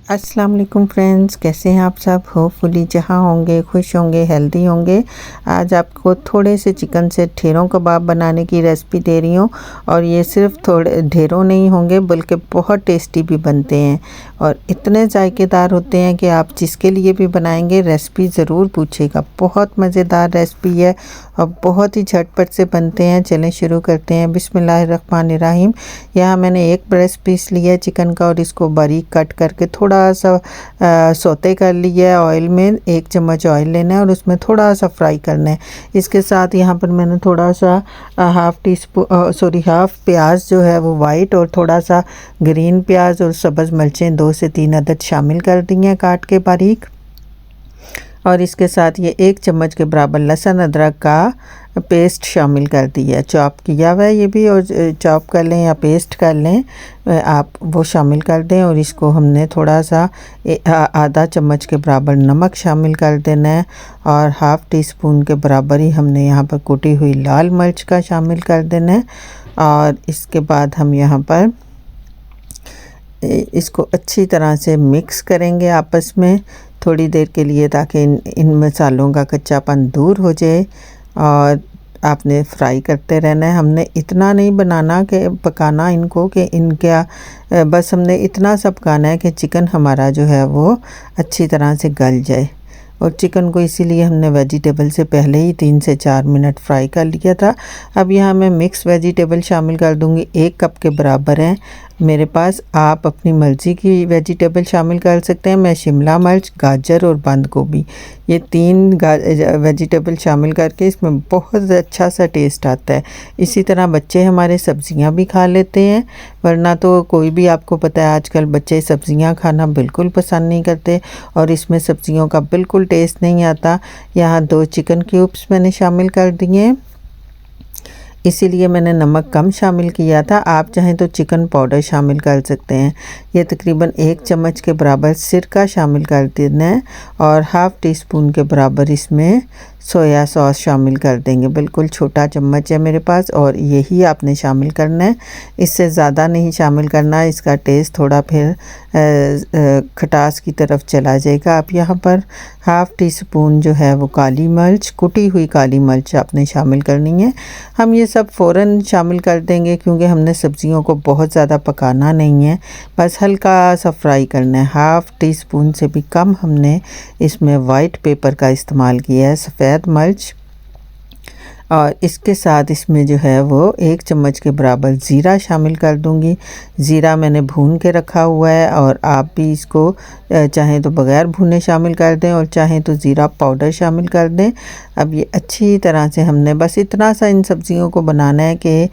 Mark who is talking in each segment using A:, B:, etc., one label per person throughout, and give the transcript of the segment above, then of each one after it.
A: अस्सलाम वालेकुम फ्रेंड्स, कैसे हैं आप सब। होपफुली जहाँ होंगे खुश होंगे, हेल्दी होंगे। आज आपको थोड़े से चिकन से ढेरों कबाब बनाने की रेसिपी दे रही हूँ। और ये सिर्फ थोड़े ढेरों नहीं होंगे बल्कि बहुत टेस्टी भी बनते हैं और इतने जायकेदार होते हैं कि आप जिसके लिए भी बनाएंगे रेसिपी ज़रूर पूछेगा। बहुत मज़ेदार रेसिपी है और बहुत ही झटपट से बनते हैं। चलें शुरू करते हैं। बिस्मिल्लाहिर्रहमानिर्रहीम। यहाँ मैंने एक ब्रेस्ट पीस लिया है चिकन का और इसको बारीक कट करके थोड़ा सा सौते कर लिया है ऑयल में। 1 चम्मच ऑयल लेना है और उसमें थोड़ा सा फ्राई करना है। इसके साथ यहाँ पर मैंने थोड़ा सा हाफ़ प्याज जो है वो वाइट और थोड़ा सा ग्रीन प्याज और सब्ज़ मिर्चें 2 से 3 अदद शामिल कर दी हैं काट के बारीक। और इसके साथ ये 1 चम्मच के बराबर लहसुन अदरक का पेस्ट शामिल कर दिया। चॉप किया हुआ है ये भी, और चॉप कर लें या पेस्ट कर लें आप, वो शामिल कर दें। और इसको हमने थोड़ा सा आधा चम्मच के बराबर नमक शामिल कर देना है और हाफ़ टी स्पून के बराबर ही हमने यहाँ पर कुटी हुई लाल मिर्च का शामिल कर देना है। और इसके बाद हम यहाँ पर इसको अच्छी तरह से मिक्स करेंगे आपस में थोड़ी देर के लिए, ताकि इन मसालों का कच्चापन दूर हो जाए। और आपने फ्राई करते रहना है। हमने इतना नहीं बनाना कि पकाना इनको कि इनका बस हमने इतना सा पकाना है कि चिकन हमारा जो है वो अच्छी तरह से गल जाए। और चिकन को इसीलिए हमने वेजिटेबल से पहले ही 3 से 4 मिनट फ्राई कर लिया था। अब यहाँ मैं मिक्स वेजिटेबल शामिल कर दूँगी। 1 कप के बराबर हैं मेरे पास। आप अपनी मर्ज़ी की वेजिटेबल शामिल कर सकते हैं। मैं शिमला मिर्च, गाजर और बंद गोभी, ये 3 वेजिटेबल शामिल करके इसमें बहुत अच्छा सा टेस्ट आता है। इसी तरह बच्चे हमारे सब्ज़ियाँ भी खा लेते हैं, वरना तो कोई भी, आपको पता है आजकल बच्चे सब्ज़ियाँ खाना बिल्कुल पसंद नहीं करते और इसमें सब्ज़ियों का बिल्कुल टेस्ट नहीं आता। यहाँ 2 चिकन क्यूब्स मैंने शामिल कर दिए हैं, इसीलिए मैंने नमक कम शामिल किया था। आप चाहें तो चिकन पाउडर शामिल कर सकते हैं। ये तकरीबन 1 चम्मच के बराबर सिरका शामिल कर देना है और हाफ़ टी स्पून के बराबर इसमें सोया सॉस शामिल कर देंगे। बिल्कुल छोटा चम्मच है मेरे पास और यही आपने शामिल करना है, इससे ज़्यादा नहीं शामिल करना। इसका टेस्ट थोड़ा फिर खटास की तरफ चला जाएगा। आप यहाँ पर हाफ़ टी स्पून जो है वो काली मिर्च, कुटी हुई काली मिर्च आपने शामिल करनी है। हम ये सब फ़ौरन शामिल कर देंगे क्योंकि हमने सब्ज़ियों को बहुत ज़्यादा पकाना नहीं है, बस हल्का सा फ्राई करना है। हाफ़ टी स्पून से भी कम हमने इसमें वाइट पेपर का इस्तेमाल किया है, सफ़ेद मिर्च। और इसके साथ इसमें जो है वो 1 चम्मच के बराबर ज़ीरा शामिल कर दूंगी। ज़ीरा मैंने भून के रखा हुआ है और आप भी इसको चाहें तो बग़ैर भुने शामिल कर दें और चाहें तो ज़ीरा पाउडर शामिल कर दें। अब ये अच्छी तरह से हमने बस इतना सा इन सब्ज़ियों को बनाना है कि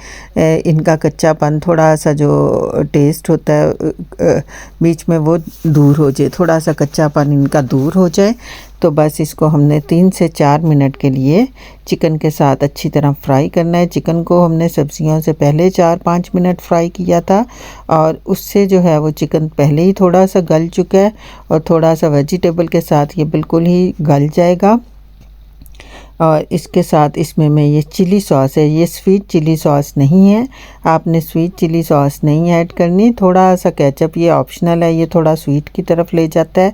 A: इनका कच्चापन, थोड़ा सा जो टेस्ट होता है बीच में, वो दूर हो जाए, थोड़ा सा कच्चापन इनका दूर हो जाए। तो बस इसको हमने 3 से 4 मिनट के लिए चिकन के साथ अच्छी तरह फ्राई करना है। चिकन को हमने सब्जियों से पहले 4-5 मिनट फ्राई किया था और उससे जो है वो चिकन पहले ही थोड़ा सा गल चुका है और थोड़ा सा वेजिटेबल के साथ ये बिल्कुल ही गल जाएगा। और इसके साथ इसमें मैं ये चिली सॉस है, ये स्वीट चिली सॉस नहीं है, आपने स्वीट चिली सॉस नहीं ऐड करनी। थोड़ा सा केचप, ये ऑप्शनल है, ये थोड़ा स्वीट की तरफ ले जाता है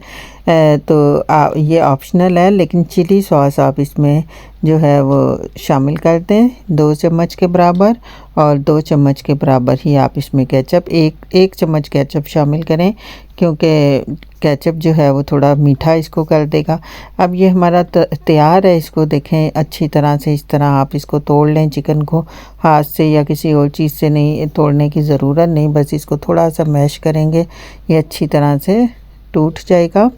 A: तो ये ऑप्शनल है, लेकिन चिली सॉस आप इसमें जो है वो शामिल कर दें 2 चम्मच के बराबर। और 2 चम्मच के बराबर ही आप इसमें केचप, एक चम्मच केचप शामिल करें क्योंकि केचप जो है वो थोड़ा मीठा इसको कर देगा। अब ये हमारा तैयार है। इसको देखें अच्छी तरह से, इस तरह आप इसको तोड़ लें। चिकन को हाथ से या किसी और चीज़ से नहीं तोड़ने की ज़रूरत नहीं, बस इसको थोड़ा सा मैश करेंगे, ये अच्छी तरह से टूट जाएगा।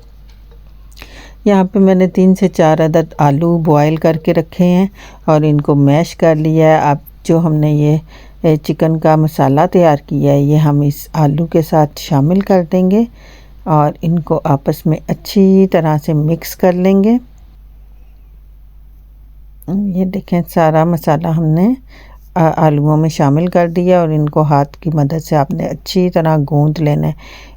A: यहाँ पे मैंने 3 से 4 अदद आलू बॉयल करके रखे हैं और इनको मैश कर लिया है। अब जो हमने ये चिकन का मसाला तैयार किया है, ये हम इस आलू के साथ शामिल कर देंगे और इनको आपस में अच्छी तरह से मिक्स कर लेंगे। ये देखें सारा मसाला हमने आलूओं में शामिल कर दिया और इनको हाथ की मदद से आपने अच्छी तरह गूंद लेना है।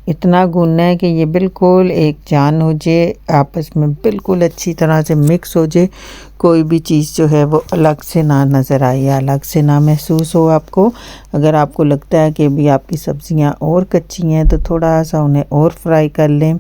A: इतना गूंदना है कि ये बिल्कुल एक जान हो जाए, आपस में बिल्कुल अच्छी तरह से मिक्स हो जाए, कोई भी चीज़ जो है वो अलग से ना नज़र आए, अलग से ना महसूस हो आपको। अगर आपको लगता है कि भी आपकी सब्ज़ियाँ और कच्ची हैं तो थोड़ा सा उन्हें और फ्राई कर लें।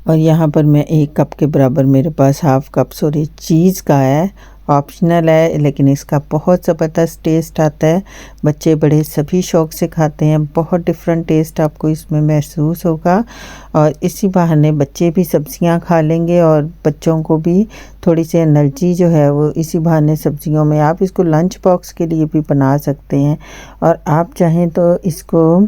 A: और यहाँ पर मैं 1 कप के बराबर मेरे पास हाफ़ कप सॉरी चीज़ का है, ऑप्शनल है लेकिन इसका बहुत ज़बरदस्त टेस्ट आता है। बच्चे बड़े सभी शौक़ से खाते हैं, बहुत डिफरेंट टेस्ट आपको इसमें महसूस होगा और इसी बहाने बच्चे भी सब्ज़ियाँ खा लेंगे और बच्चों को भी थोड़ी सी एनर्जी जो है वो इसी बहाने सब्ज़ियों में। आप इसको लंच बॉक्स के लिए भी बना सकते हैं और आप चाहें तो इसको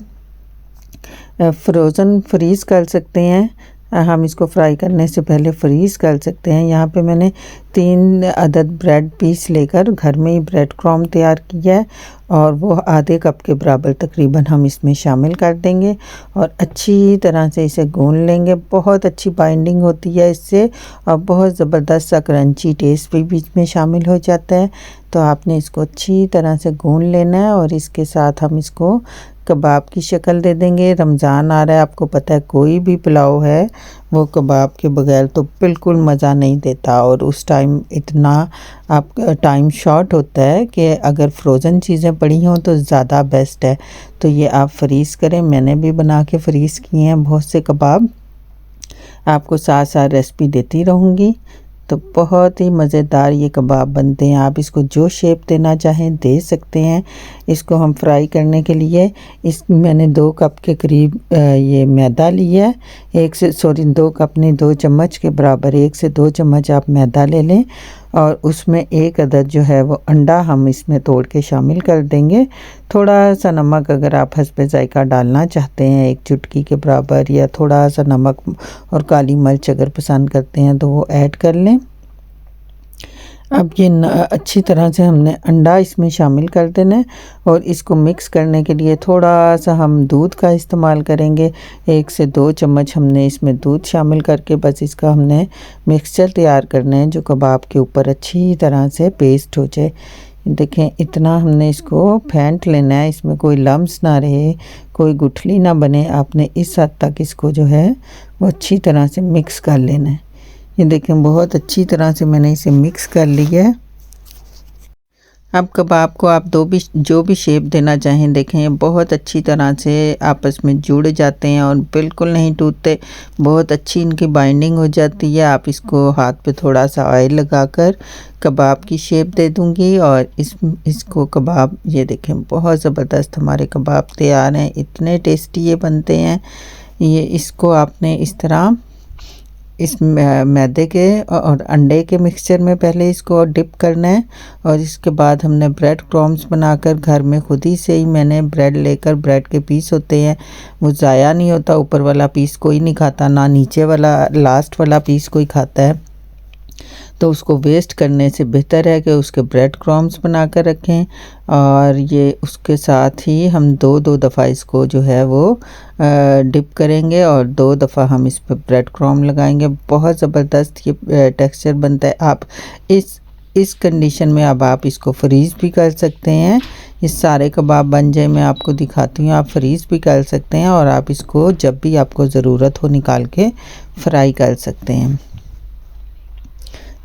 A: फ्रोज़न फ्रीज़ कर सकते हैं। हम इसको फ्राई करने से पहले फ्रीज़ कर सकते हैं। यहाँ पे मैंने 3 अदद ब्रेड पीस लेकर घर में ही ब्रेड क्रम्ब तैयार किया है और वो आधे कप के बराबर तकरीबन हम इसमें शामिल कर देंगे और अच्छी तरह से इसे गूंद लेंगे। बहुत अच्छी बाइंडिंग होती है इससे और बहुत ज़बरदस्त सा क्रंची टेस्ट भी बीच में शामिल हो जाता है। तो आपने इसको अच्छी तरह से गूंद लेना है और इसके साथ हम इसको कबाब की शक्ल दे देंगे। रमज़ान आ रहा है, आपको पता है कोई भी पुलाव है वो कबाब के बगैर तो बिल्कुल मज़ा नहीं देता और उस टाइम इतना आप टाइम शॉर्ट होता है कि अगर फ्रोज़न चीज़ें पड़ी हों तो ज़्यादा बेस्ट है। तो ये आप फ्रीज़ करें, मैंने भी बना के फ्रीज़ किए हैं बहुत से कबाब, आपको साथ साथ रेसिपी देती रहूँगी। तो बहुत ही मज़ेदार ये कबाब बनते हैं। आप इसको जो शेप देना चाहें दे सकते हैं। इसको हम फ्राई करने के लिए मैंने 2 कप के करीब ये मैदा लिया है। 2 कप नहीं 2 चम्मच के बराबर 1 से 2 चम्मच आप मैदा ले लें और उसमें 1 अदद जो है वो अंडा हम इसमें तोड़ के शामिल कर देंगे। थोड़ा सा नमक अगर आप हस्बे ज़ायका डालना चाहते हैं 1 चुटकी के बराबर, या थोड़ा सा नमक और काली मिर्च अगर पसंद करते हैं तो वो ऐड कर लें। अब ये अच्छी तरह से हमने अंडा इसमें शामिल कर देना है और इसको मिक्स करने के लिए थोड़ा सा हम दूध का इस्तेमाल करेंगे। 1 से 2 चम्मच हमने इसमें दूध शामिल करके बस इसका हमने मिक्सचर तैयार करना है जो कबाब के ऊपर अच्छी तरह से पेस्ट हो जाए। देखें इतना हमने इसको फेंट लेना है, इसमें कोई लम्स ना रहे, कोई गुठली ना बने। आपने इस हद तक इसको जो है वो अच्छी तरह से मिक्स कर लेना है। ये देखें बहुत अच्छी तरह से मैंने इसे मिक्स कर लिया है। अब कबाब को आप जो भी शेप देना चाहें, देखें ये बहुत अच्छी तरह से आपस में जुड़ जाते हैं और बिल्कुल नहीं टूटते, बहुत अच्छी इनकी बाइंडिंग हो जाती है। आप इसको हाथ पे थोड़ा सा ऑयल लगाकर कबाब की शेप दे दूंगी और इसको कबाब, ये देखें बहुत ज़बरदस्त हमारे कबाब तैयार हैं, इतने टेस्टी ये बनते हैं। ये इसको आपने इस तरह इस मैदे के और अंडे के मिक्सचर में पहले इसको डिप करना है और इसके बाद हमने ब्रेड क्रम्ब्स बनाकर घर में खुद ही से ही मैंने ब्रेड लेकर, ब्रेड के पीस होते हैं वो ज़ाया नहीं होता, ऊपर वाला पीस कोई नहीं खाता, ना नीचे वाला लास्ट वाला पीस कोई खाता है, तो उसको वेस्ट करने से बेहतर है कि उसके ब्रेड क्रम्ब्स बना कर रखें। और ये उसके साथ ही हम 2 दफ़ा इसको जो है वो डिप करेंगे और 2 दफ़ा हम इस पर ब्रेड क्रम्ब लगाएंगे। बहुत ज़बरदस्त ये टेक्सचर बनता है। आप इस कंडीशन में अब आप इसको फ्रीज़ भी कर सकते हैं। ये सारे कबाब बन जाए, मैं आपको दिखाती हूँ, आप फ्रीज़ भी कर सकते हैं और आप इसको जब भी आपको ज़रूरत हो निकाल के फ्राई कर सकते हैं।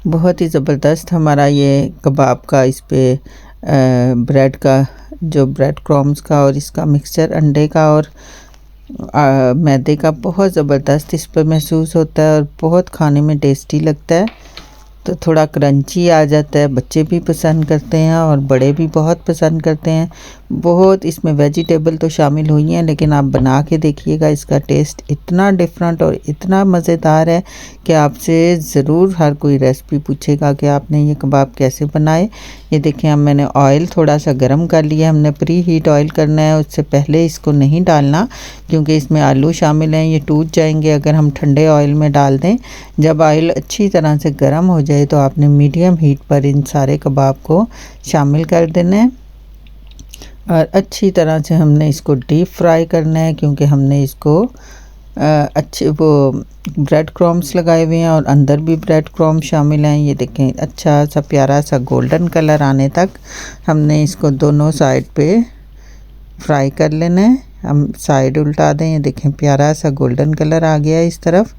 A: बहुत ही ज़बरदस्त हमारा ये कबाब का इस पे ब्रेड का जो ब्रेड क्रम्ब्स का और इसका मिक्सचर अंडे का और मैदे का बहुत ज़बरदस्त इस पर महसूस होता है और बहुत खाने में टेस्टी लगता है। तो थोड़ा क्रंची आ जाता है, बच्चे भी पसंद करते हैं और बड़े भी बहुत पसंद करते हैं। बहुत इसमें वेजिटेबल तो शामिल हुई हैं लेकिन आप बना के देखिएगा, इसका टेस्ट इतना डिफरेंट और इतना मज़ेदार है कि आपसे ज़रूर हर कोई रेसिपी पूछेगा कि आपने ये कबाब कैसे बनाए। ये देखें अब मैंने ऑयल थोड़ा सा गर्म कर लिया, हमने प्री हीट ऑयल करना है, उससे पहले इसको नहीं डालना क्योंकि इसमें आलू शामिल हैं, ये टूट जाएंगे अगर हम ठंडे ऑयल में डाल दें। जब ऑयल अच्छी तरह से गर्म हो जाए तो आपने मीडियम हीट पर इन सारे कबाब को शामिल कर देना है और अच्छी तरह से हमने इसको डीप फ्राई करना है क्योंकि हमने इसको अच्छे वो ब्रेड क्रॉम्स लगाए हुए हैं और अंदर भी ब्रेड क्रॉम शामिल हैं। ये देखें अच्छा सा प्यारा सा गोल्डन कलर आने तक हमने इसको दोनों साइड पे फ्राई कर लेना है। हम साइड उल्टा दें, ये देखें प्यारा सा गोल्डन कलर आ गया है इस तरफ।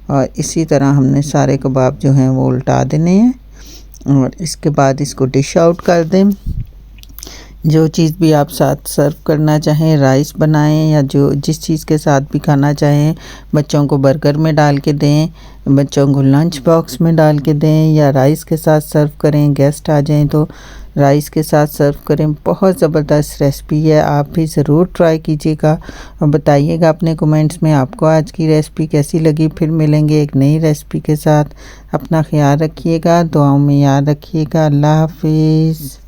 A: और इसी तरह हमने सारे कबाब जो हैं वो उल्टा देने हैं और इसके बाद इसको डिश आउट कर दें। जो चीज़ भी आप साथ सर्व करना चाहें, राइस बनाएं या जो जिस चीज़ के साथ भी खाना चाहें, बच्चों को बर्गर में डाल के दें, बच्चों को लंच बॉक्स में डाल के दें या राइस के साथ सर्व करें। गेस्ट आ जाएं तो राइस के साथ सर्व करें। बहुत ज़बरदस्त रेसिपी है, आप भी ज़रूर ट्राई कीजिएगा और बताइएगा अपने कमेंट्स में आपको आज की रेसिपी कैसी लगी। फिर मिलेंगे एक नई रेसिपी के साथ। अपना ख्याल रखिएगा, दुआओं में याद रखिएगा। अल्लाह हाफिज़।